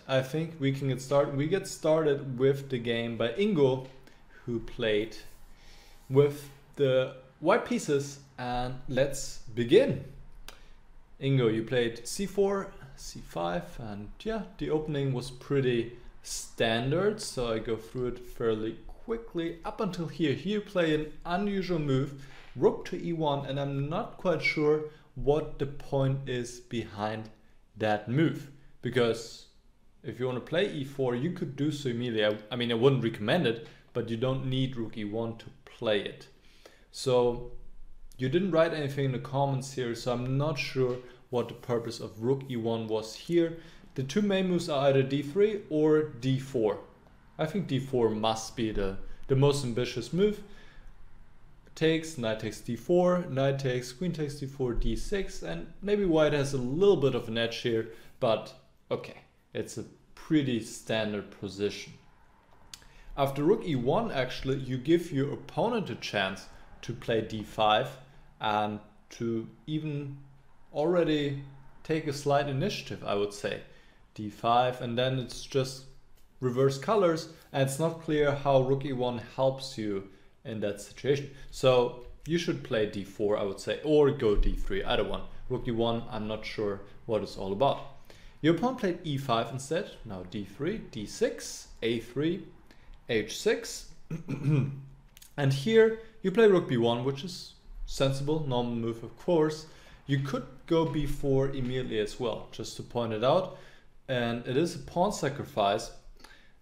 I think we can get started. We get started with the game by Ingo, who played with the white pieces, and let's begin. Ingo, you played c4, c5, and yeah, the opening was pretty standard, so I go through it fairly quickly up until here. Here you play an unusual move, rook to e1, and I'm not quite sure what the point is behind that move, because if you want to play e4, you could do so immediately. I mean, I wouldn't recommend it, but you don't need rook e1 to play it. So you didn't write anything in the comments here, so I'm not sure what the purpose of rook e1 was here. The two main moves are either d3 or d4. I think d4 must be the most ambitious move. Takes, knight takes d4, knight takes, queen takes d4, d6, and maybe white has a little bit of an edge here, but okay, it's a pretty standard position. After rook e1, actually, you give your opponent a chance to play d5 and to even already take a slight initiative, I would say. d5, and then it's just reverse colors, and it's not clear how rook e1 helps you in that situation. So you should play d4, I would say, or go d3, either one. Rook e1, I'm not sure what it's all about. Your opponent played e5 instead. Now d3, d6, a3, h6. And here you play rook b1, which is sensible, normal move, of course. You could go b4 immediately as well, just to point it out. And it is a pawn sacrifice.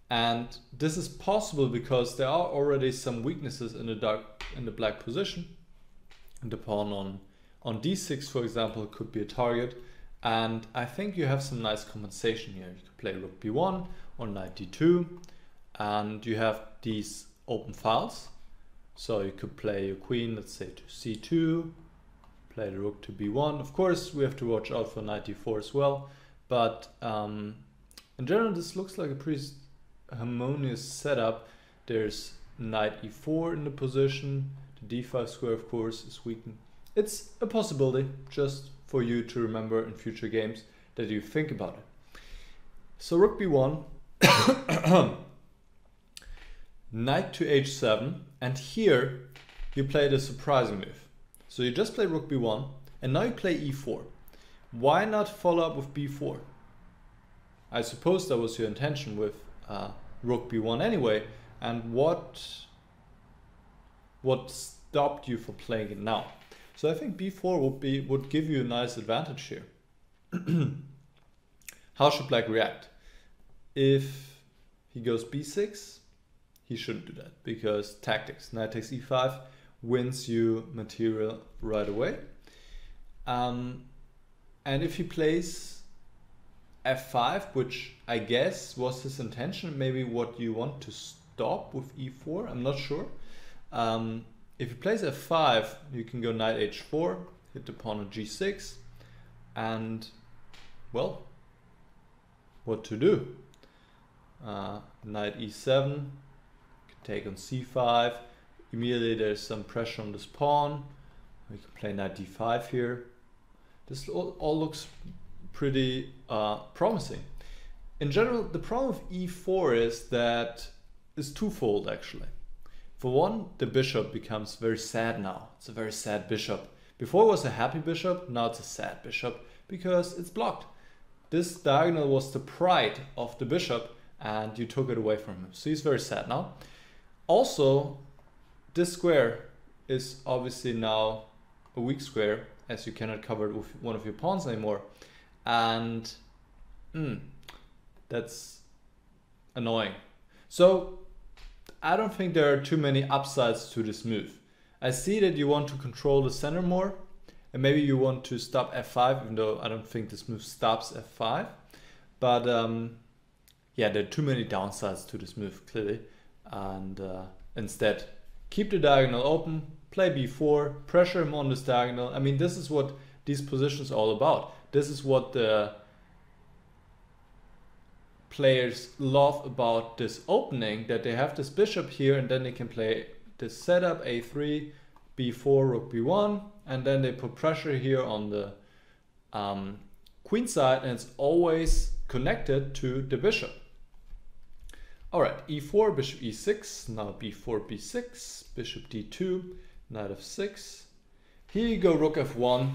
And this is possible because there are already some weaknesses in the black position. And the pawn on d6, for example, could be a target. And I think you have some nice compensation here. You could play rook b1 or knight d2, and you have these open files. So you could play your queen, let's say, to c2, play the rook to b1. Of course, we have to watch out for knight d4 as well. But in general, this looks like a pretty harmonious setup. There's knight e4 in the position. The d5 square, of course, is weakened. It's a possibility, just for you to remember in future games that you think about it. So rook b1, knight to h7, and here you play the surprising move. So you just play rook b1, and now you play e4. Why not follow up with b4? I suppose that was your intention with rook b1 anyway, and what stopped you from playing it now? So I think b4 would give you a nice advantage here. How should black react? If he goes b6, he shouldn't do that, because tactics, knight takes e5 wins you material right away. And if he plays f5, which I guess was his intention, maybe what you want to stop with e4, I'm not sure. If he plays f5, you can go knight h4, hit the pawn on g6, and, well, what to do? Knight e7, can take on c5, immediately there's some pressure on this pawn, we can play knight d5 here. This all looks pretty promising. In general, the problem with e4 is twofold, actually. For one, the bishop becomes very sad now. It's a very sad bishop. Before it was a happy bishop, now it's a sad bishop because it's blocked. This diagonal was the pride of the bishop and you took it away from him. So he's very sad now. Also, this square is obviously now a weak square, as you cannot cover it with one of your pawns anymore. And that's annoying. So I don't think there are too many upsides to this move. I see that you want to control the center more, and maybe you want to stop f5, even though I don't think this move stops f5. But yeah, there are too many downsides to this move, clearly. And instead, keep the diagonal open, play b4, pressure him on this diagonal. I mean, this is what these positions are all about. This is what the players love about this opening, that they have this bishop here and then they can play this setup a3, b4, rook b1, and then they put pressure here on the queen side, and it's always connected to the bishop. All right, e4, bishop e6, now b4, b6, bishop d2, knight f6. Here you go, rook f1.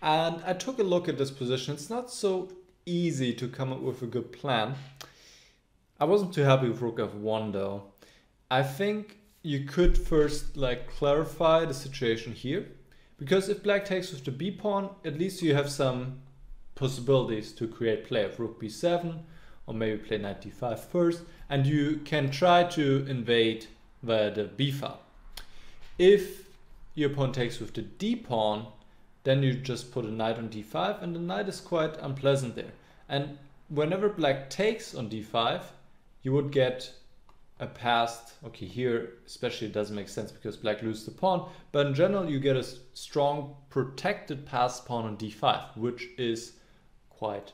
And I took a look at this position. It's not so easy to come up with a good plan. I wasn't too happy with rook f1 though. I think you could first clarify the situation here, because if black takes with the b pawn, at least you have some possibilities to create play of rook b7, or maybe play knight d5 first, and you can try to invade via the b file. If your pawn takes with the d pawn, then you just put a knight on d5, and the knight is quite unpleasant there. And whenever black takes on d5, you would get a passed, okay, here especially it doesn't make sense because black loses the pawn, but in general you get a strong protected passed pawn on d5, which is quite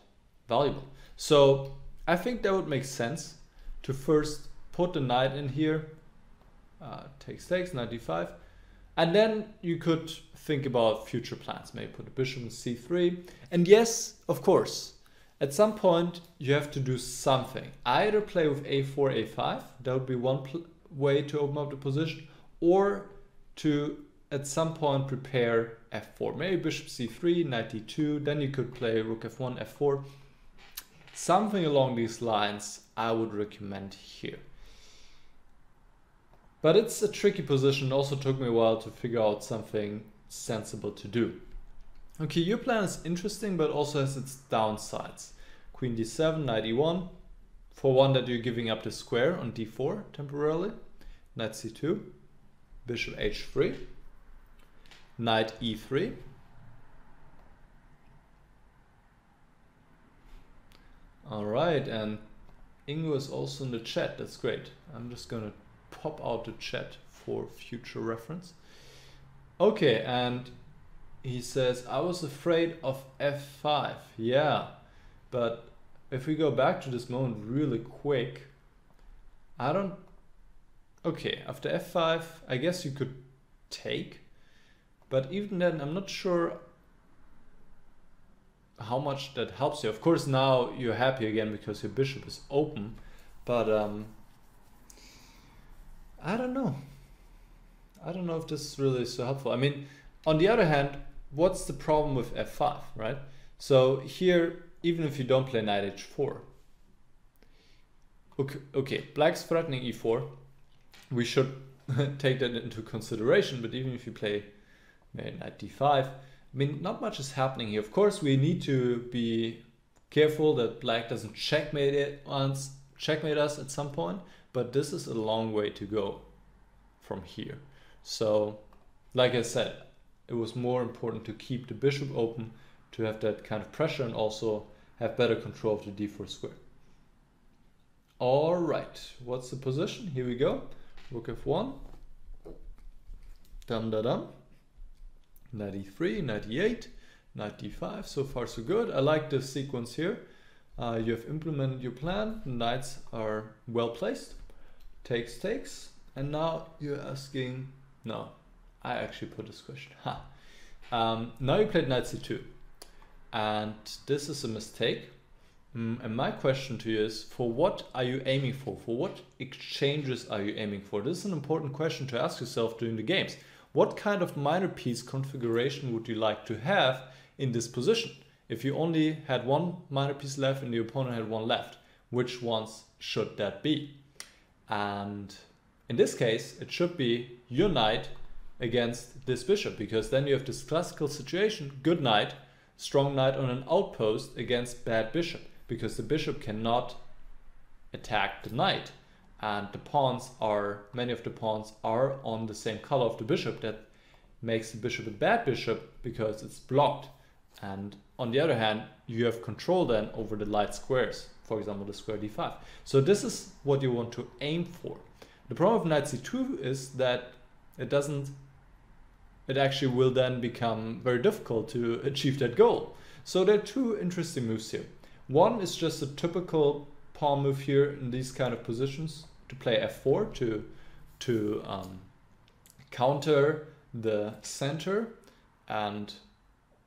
valuable. So I think that would make sense to first put the knight in here, takes, knight d5, and then you could think about future plans, maybe put the bishop in c3. And yes, of course, at some point you have to do something. Either play with a4, a5, that would be one way to open up the position, or to at some point prepare f4. Maybe bishop c3, knight d2, then you could play rook f1, f4. Something along these lines I would recommend here. But it's a tricky position. It also took me a while to figure out something sensible to do. Okay, your plan is interesting, but also has its downsides. Queen d7, knight e1. For one, that you're giving up the square on d4 temporarily. Knight c2, bishop h3, knight e3. All right, and Ingo is also in the chat. That's great. I'm just gonna pop out the chat for future reference. Okay, and he says, I was afraid of f5. Yeah, but if we go back to this moment really quick, okay, after f5, I guess you could take, but even then, I'm not sure how much that helps you. Of course, now you're happy again because your bishop is open, but I don't know. I don't know if this is really so helpful. I mean, on the other hand, what's the problem with f5, right? So here, even if you don't play knight h4, okay, black's threatening e4. We should take that into consideration, but even if you play knight d5, I mean, not much is happening here. Of course, we need to be careful that black doesn't checkmate us at some point, but this is a long way to go from here. So, like I said, it was more important to keep the bishop open, to have that kind of pressure, and also have better control of the d4 square. All right, what's the position? Here we go. Rook f1. Dum da dum. Knight e3, knight e8, knight d5. So far so good. I like this sequence here. You have implemented your plan. The knights are well placed. Takes, takes. And now you're asking, no, I actually put this question. Now you played knight c2. And this is a mistake. And my question to you is, for what are you aiming for? For what exchanges are you aiming for? This is an important question to ask yourself during the games. What kind of minor piece configuration would you like to have in this position? If you only had one minor piece left and the opponent had one left, which ones should that be? And in this case, it should be your knight against this bishop, because then you have this classical situation, good knight, strong knight on an outpost against bad bishop, because the bishop cannot attack the knight. And the pawns are, many of the pawns are on the same color of the bishop. That makes the bishop a bad bishop because it's blocked. And on the other hand, you have control then over the light squares, for example, the square d5. So this is what you want to aim for. The problem of knight c2 is that it actually will then become very difficult to achieve that goal. So there are two interesting moves here. One is just a typical pawn move here in these kind of positions, to play f4 to counter the center and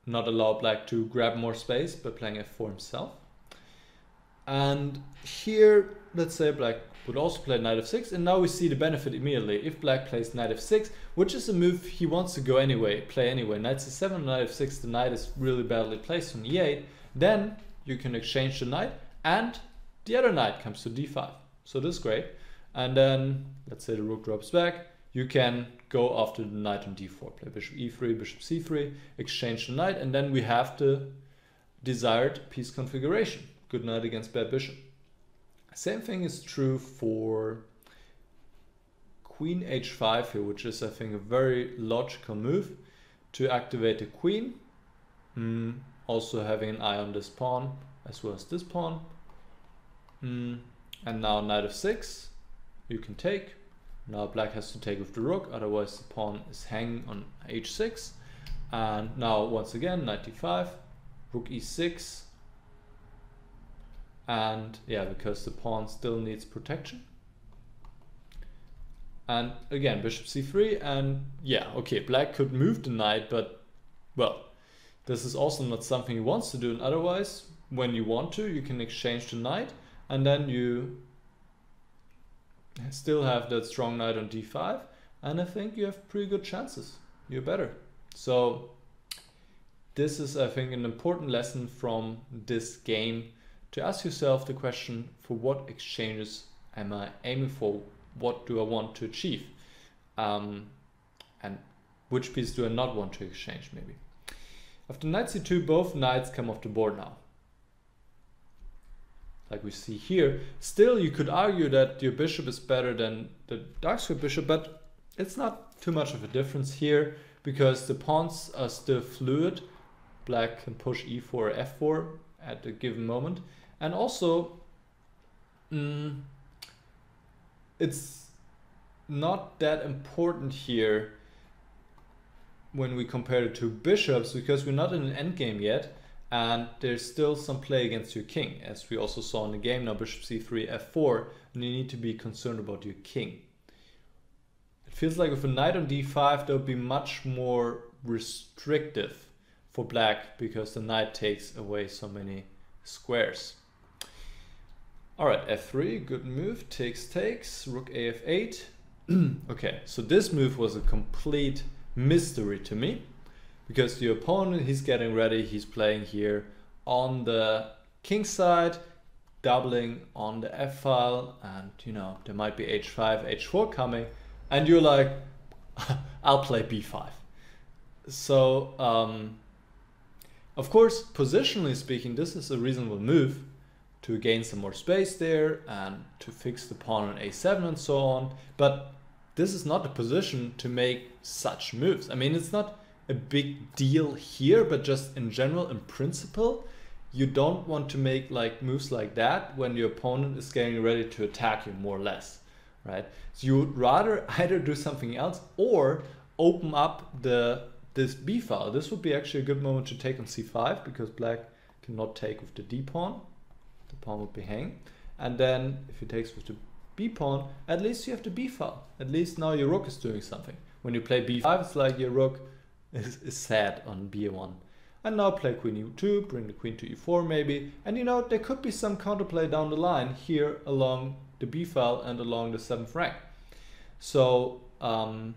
not allow black to grab more space by playing f4 himself. And here, let's say black would also play knight f6, and now we see the benefit immediately. If black plays knight f6, which is a move he wants to go anyway, play anyway, knight c7, knight f6, the knight is really badly placed on e8, then you can exchange the knight, and the other knight comes to d5. So this is great. And then, let's say the rook drops back, you can go after the knight on d4, play bishop e3, bishop c3, exchange the knight, and then we have the desired piece configuration. Good knight against bad bishop. Same thing is true for queen h5 here, which is, I think, a very logical move to activate the queen. Also having an eye on this pawn as well as this pawn. And now knight f6, you can take. Now black has to take with the rook, otherwise the pawn is hanging on h6. And now once again, knight d5, rook e6. And yeah, because the pawn still needs protection. And again, bishop c3, and yeah, okay, black could move the knight, but well, this is also not something he wants to do. And otherwise, when you want to, you can exchange the knight, and then you still have that strong knight on d5, and I think you have pretty good chances. You're better. So this is, I think, an important lesson from this game, to ask yourself the question, for what exchanges am I aiming for? What do I want to achieve? And which piece do I not want to exchange, maybe? After knight c2, both knights come off the board now. Like we see here. Still, you could argue that your bishop is better than the dark square bishop, but it's not too much of a difference here, because the pawns are still fluid. Black can push e4 or f4 at a given moment. And also, it's not that important here when we compare the two bishops, because we're not in an endgame yet, and there's still some play against your king, as we also saw in the game. Now bishop c3, f4, and you need to be concerned about your king. It feels like with a knight on d5, that would be much more restrictive for black, because the knight takes away so many squares. All right, f3, good move, takes, rook af8. Okay, so this move was a complete mystery to me, because the opponent, he's getting ready, he's playing here on the king side, doubling on the f file, and you know, there might be h5, h4 coming, and you're like, I'll play b5. So, of course, positionally speaking, this is a reasonable move to gain some more space there and to fix the pawn on a7 and so on. But this is not the position to make such moves. I mean, it's not a big deal here, but just in general, in principle, you don't want to make like moves like that when your opponent is getting ready to attack you, more or less, right? So you would rather either do something else or open up this b file. This would be actually a good moment to take on c5, because black cannot take with the d pawn. The pawn would be hanging. And then if he takes with the b pawn, at least you have the b file. At least now your rook is doing something. When you play b5, it's like your rook is sad on b1. And now play queen e2, bring the queen to e4 maybe. And you know, there could be some counterplay down the line here along the b file and along the 7th rank. So that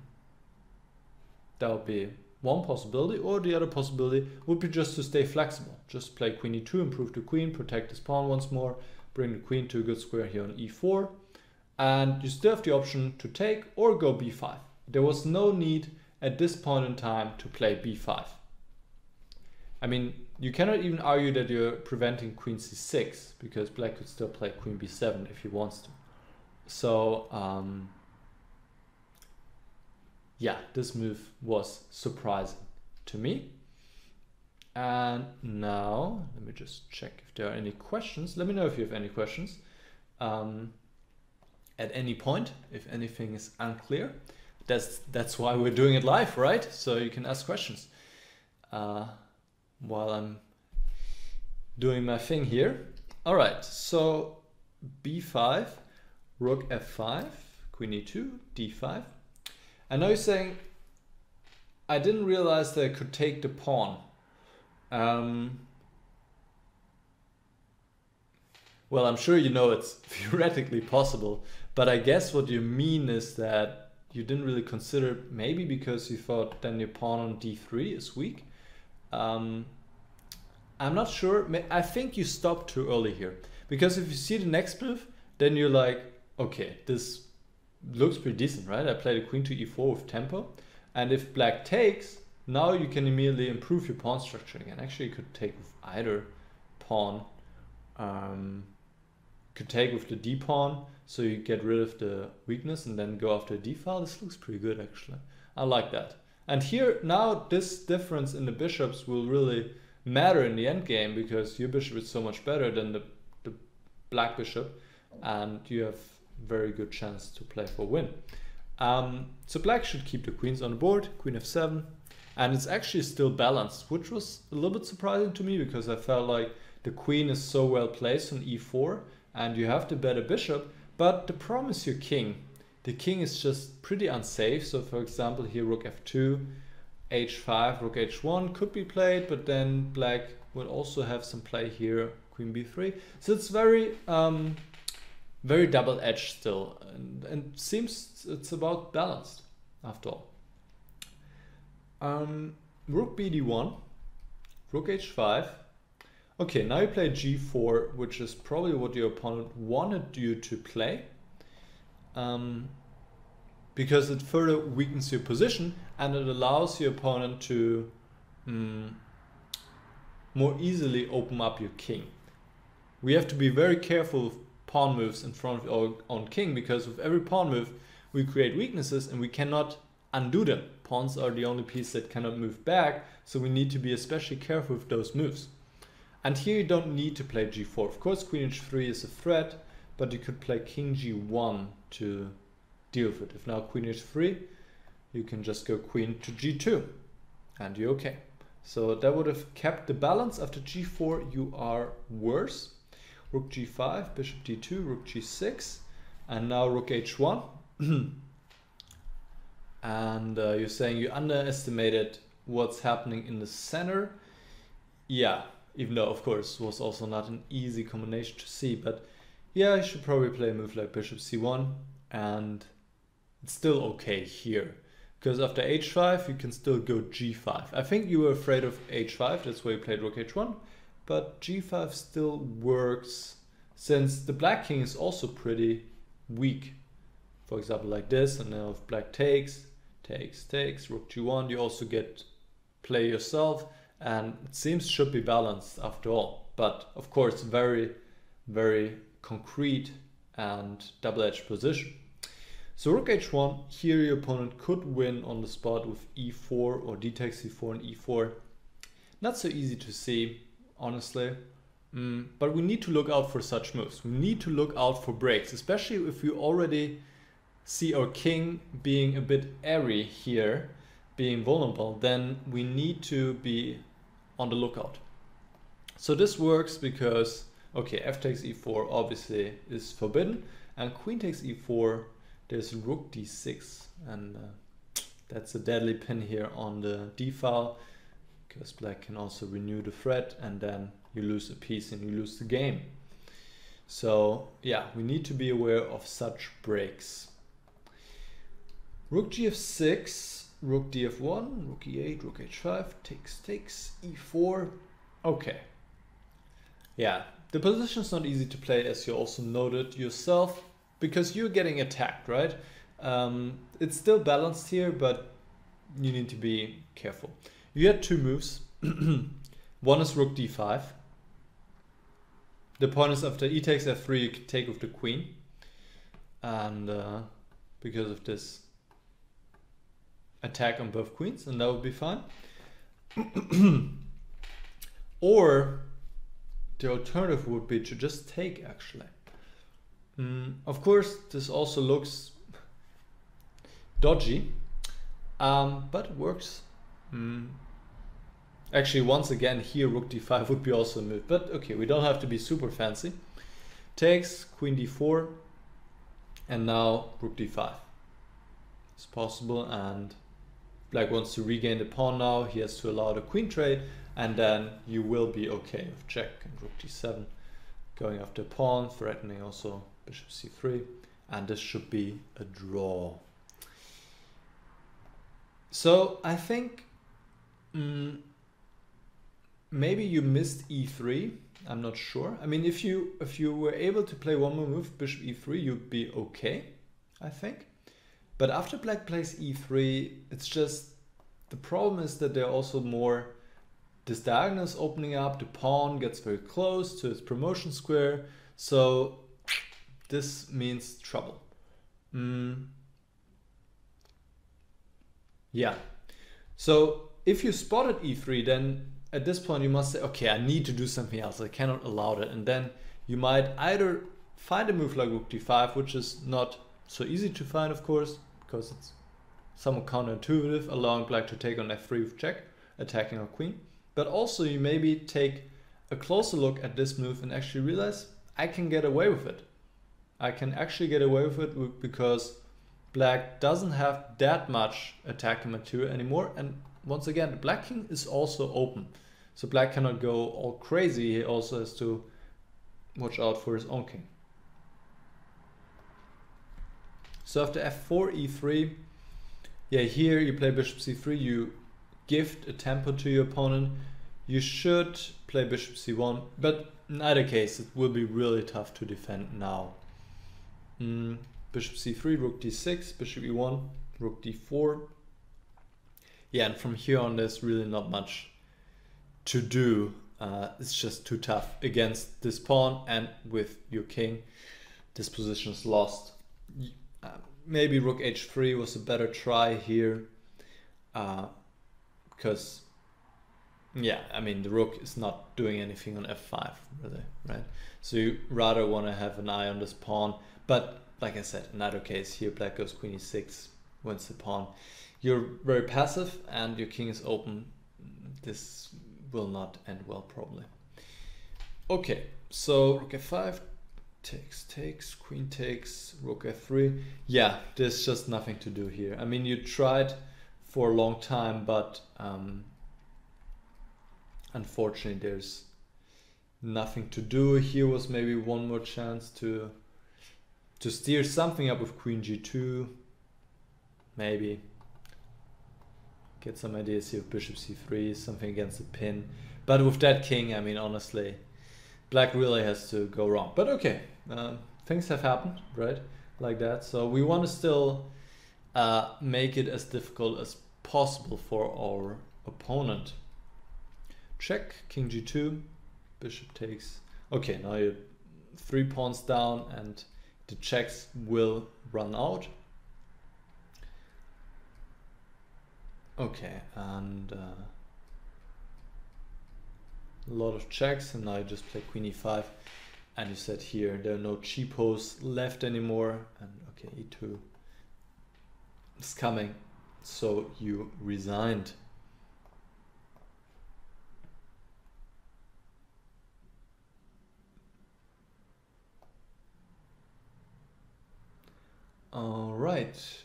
would be one possibility, or the other possibility would be just to stay flexible. Just play queen e2, improve the queen, protect this pawn once more, bring the queen to a good square here on e4, and you still have the option to take or go b5. There was no need at this point in time to play b5. I mean, you cannot even argue that you're preventing queen c6, because black could still play queen b7 if he wants to. So, yeah, this move was surprising to me. And now, let me just check if there are any questions. Let me know if you have any questions at any point, if anything is unclear. That's why we're doing it live, right? So you can ask questions while I'm doing my thing here. All right, so b5, rook f5, queen e2, d5. And now you're saying, I didn't realize that I could take the pawn. Well, I'm sure you know it's theoretically possible, but I guess what you mean is that you didn't really consider, maybe because you thought then your pawn on d3 is weak. I'm not sure. I think you stopped too early here, because if you see the next move, then you're like, okay, this looks pretty decent, right? I played a queen to e4 with tempo, and if black takes, now you can immediately improve your pawn structure again. Actually, you could take with either pawn. Could take with the d pawn, so you get rid of the weakness and then go after d file. This looks pretty good, actually. I like that. And here now this difference in the bishops will really matter in the end game, because your bishop is so much better than the black bishop, and you have very good chance to play for win. So black should keep the queens on the board, queen f7, and it's actually still balanced, which was a little bit surprising to me, because I felt like the queen is so well placed on e4 and you have to bet a bishop, but the problem is your king. The king is just pretty unsafe. So for example here rook f2, h5, rook h1 could be played, but then black would also have some play here, queen b3. So it's very very double-edged still, and seems it's about balanced after all. Rook bd1, rook h5. Okay, now you play g4, which is probably what your opponent wanted you to play, because it further weakens your position and it allows your opponent to more easily open up your king. We have to be very careful with pawn moves in front of our own king, because with every pawn move we create weaknesses and we cannot undo them. Pawns are the only piece that cannot move back, so we need to be especially careful with those moves. And here you don't need to play g4. Of course, queen h3 is a threat, but you could play king g1 to deal with it. If now queen h3, you can just go queen to g2, and you're okay. So that would have kept the balance. After g4, you are worse. Rook g5, bishop d2, rook g6, and now rook h1. And you're saying you underestimated what's happening in the center. Yeah. Even though, of course, was also not an easy combination to see, but yeah, you should probably play a move like bishop c1, and it's still okay here, because after h5 you can still go g5. I think you were afraid of h5, that's why you played rook h1, but g5 still works, since the black king is also pretty weak. For example, like this, and now if black takes, rook g1, you also get play yourself. And it seems should be balanced after all, but of course very, very concrete and double-edged position. So rook h1, here your opponent could win on the spot with e4 or d takes e4 and e4. Not so easy to see, honestly, but we need to look out for such moves. We need to look out for breaks, especially if we already see our king being a bit airy here, being vulnerable, then we need to be on the lookout. So this works because, okay, f takes e4 obviously is forbidden, and queen takes e4, there's rook d6, and that's a deadly pin here on the d file, because black can also renew the threat, and then you lose a piece and you lose the game. So yeah, we need to be aware of such breaks. Rook gf6, rook df1, rook e8, rook h5, takes, e4. Okay. Yeah, the position is not easy to play, as you also noted yourself, because you're getting attacked, right? It's still balanced here, but you need to be careful. You had two moves. One is rook d5. The point is after e takes f3, you can take with the queen. And because of this attack on both queens, and that would be fine. Or the alternative would be to just take, actually. Of course, this also looks dodgy, but it works. Actually, once again, here rook d5 would be also a move, but okay, we don't have to be super fancy. Takes, queen d4, and now rook d5. It's possible, and black wants to regain the pawn now. He has to allow the queen trade, and then you will be okay with check and rook d7 going after pawn, threatening also bishop c3, and this should be a draw. So I think maybe you missed e3. I'm not sure. I mean, if you were able to play one more move, bishop e3, you'd be okay, I think. But after black plays e3, it's just, the problem is that there are also more, this diagonal is opening up, the pawn gets very close to its promotion square, so this means trouble. Yeah, so if you spotted e3, then at this point you must say, okay, I need to do something else, I cannot allow that. And then you might either find a move like rook d5, which is not so easy to find, of course, because it's somewhat counterintuitive, allowing black to take on f3 with check, attacking our queen. But also you maybe take a closer look at this move and actually realize I can get away with it. I can actually get away with it because black doesn't have that much attacking material anymore. And once again, the black king is also open. So black cannot go all crazy. He also has to watch out for his own king. So after f4, e3, yeah, here you play bishop c3, you gift a tempo to your opponent. You should play bishop c1, but in either case it will be really tough to defend now. Bishop c3, rook d6, bishop e1, rook d4. Yeah, and from here on there's really not much to do. It's just too tough against this pawn, and with your king this position is lost. Maybe rook h3 was a better try here, because yeah, I mean the rook is not doing anything on f5 really, right? So you rather want to have an eye on this pawn. But like I said, in either case, here black goes queen e6, wins the pawn. You're very passive and your king is open. This will not end well probably. Okay, so rook f5, takes, queen takes, rook f3. Yeah, there's just nothing to do here. I mean, you tried for a long time, but unfortunately there's nothing to do. Here was maybe one more chance to steer something up with queen g2, maybe get some ideas here of bishop c3, something against the pin. But with that king, I mean, honestly, black really has to go wrong. But okay, things have happened, right? Like that. So we want to still make it as difficult as possible for our opponent. Check, king g2, bishop takes. Okay, now you're 3 pawns down and the checks will run out. Okay, and a lot of checks, and now you just play queen e5, and you said here there are no cheapos left anymore, and okay, e2 is coming, so you resigned. All right,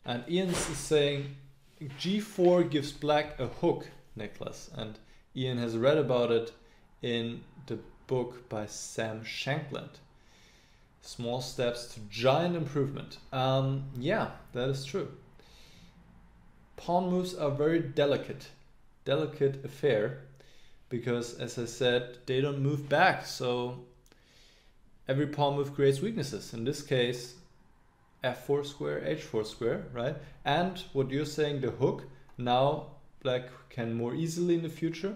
and Ian is saying g4 gives black a hook, Nicholas, and Ian has read about it in the book by Sam Shankland, Small Steps to Giant Improvement. Yeah, that is true. Pawn moves are very delicate affair, because as I said, they don't move back, so every pawn move creates weaknesses. In this case, f4 square, h4 square, right? And what you're saying, the hook, now black can more easily in the future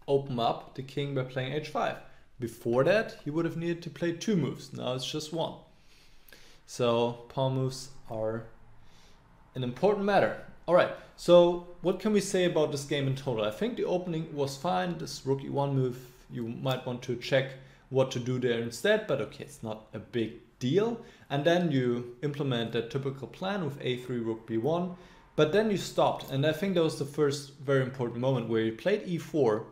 open up the king by playing h5. Before that, he would have needed to play 2 moves. Now it's just 1. So pawn moves are an important matter. All right, so what can we say about this game in total? I think the opening was fine. This rook e1 move, you might want to check what to do there instead, but okay, it's not a big deal. And then you implement that typical plan with a3, rook b1, but then you stopped. And I think that was the first very important moment where you played e4,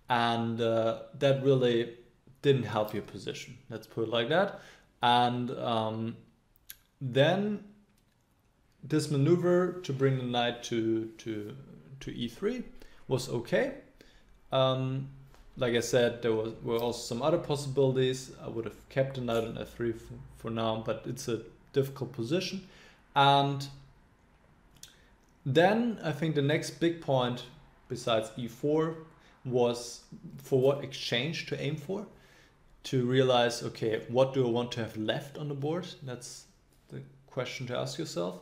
and that really didn't help your position. Let's put it like that. And then this maneuver to bring the knight to e3 was okay. like I said, there were also some other possibilities. I would have kept the knight on f3 for now, but it's a difficult position. And then I think the next big point besides e4 was for what exchange to aim for, to realize, okay, what do I want to have left on the board? That's the question to ask yourself.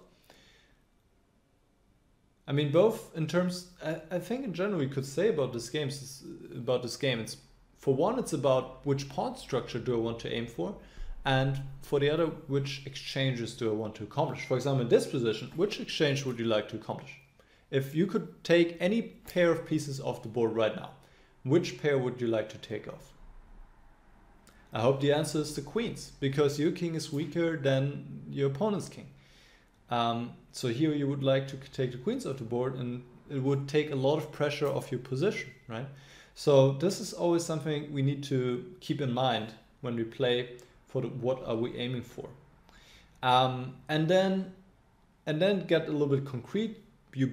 I mean, both in terms, I think in general we could say about this game, it's for one, it's about which pawn structure do I want to aim for, and for the other, which exchanges do I want to accomplish. For example, in this position, which exchange would you like to accomplish? If you could take any pair of pieces off the board right now, which pair would you like to take off? I hope the answer is the queens, because your king is weaker than your opponent's king. So here you would like to take the queens off the board, and it would take a lot of pressure off your position, right? So this is always something we need to keep in mind when we play for what are we aiming for. And then get a little bit concrete. You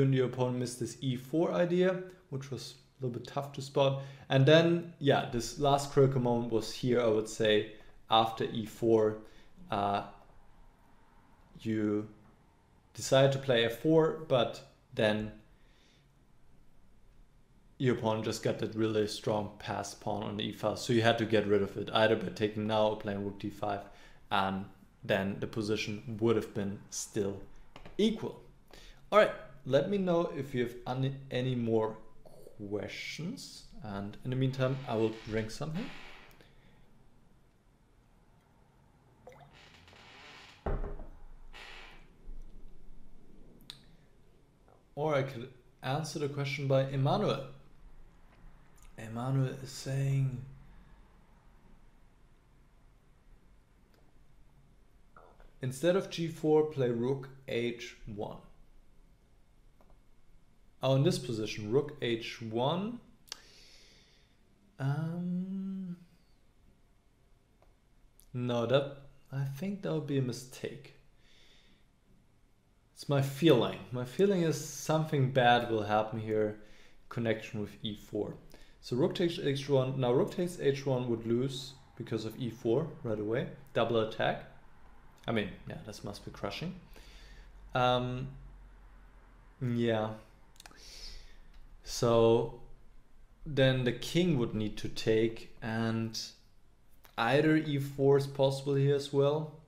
and your opponent missed this e4 idea, which was a little bit tough to spot. And then, yeah, this last critical moment was here, I would say, after e4, you decide to play f4, but then your opponent just got that really strong passed pawn on the e file, so you had to get rid of it, either by taking now or playing rook d5, and then the position would have been still equal. All right, let me know if you have any more questions, and in the meantime I will drink something. Or I could answer the question by Emmanuel. Emmanuel is saying, instead of g4, play rook h1. Oh, in this position, rook h1. No, I think that would be a mistake. It's my feeling. My feeling is something bad will happen here, connection with e4. So rook takes h1. Now rook takes h1 would lose because of e4 right away. Double attack. I mean, yeah, this must be crushing. Yeah. So then the king would need to take, and either e4 is possible here as well.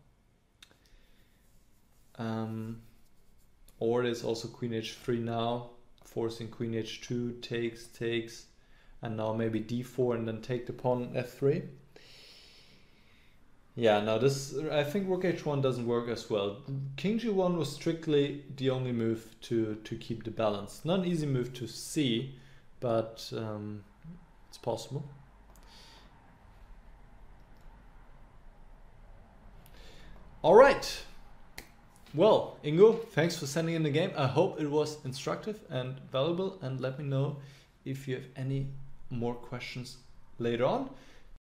Or there's also queen h3 now, forcing queen h2, takes, and now maybe d4 and then take the pawn f3. Yeah, now this, I think rook h1 doesn't work as well. King g1 was strictly the only move to keep the balance. Not an easy move to see, but it's possible. All right. Well, Ingo, thanks for sending in the game. I hope it was instructive and valuable, and let me know if you have any more questions later on.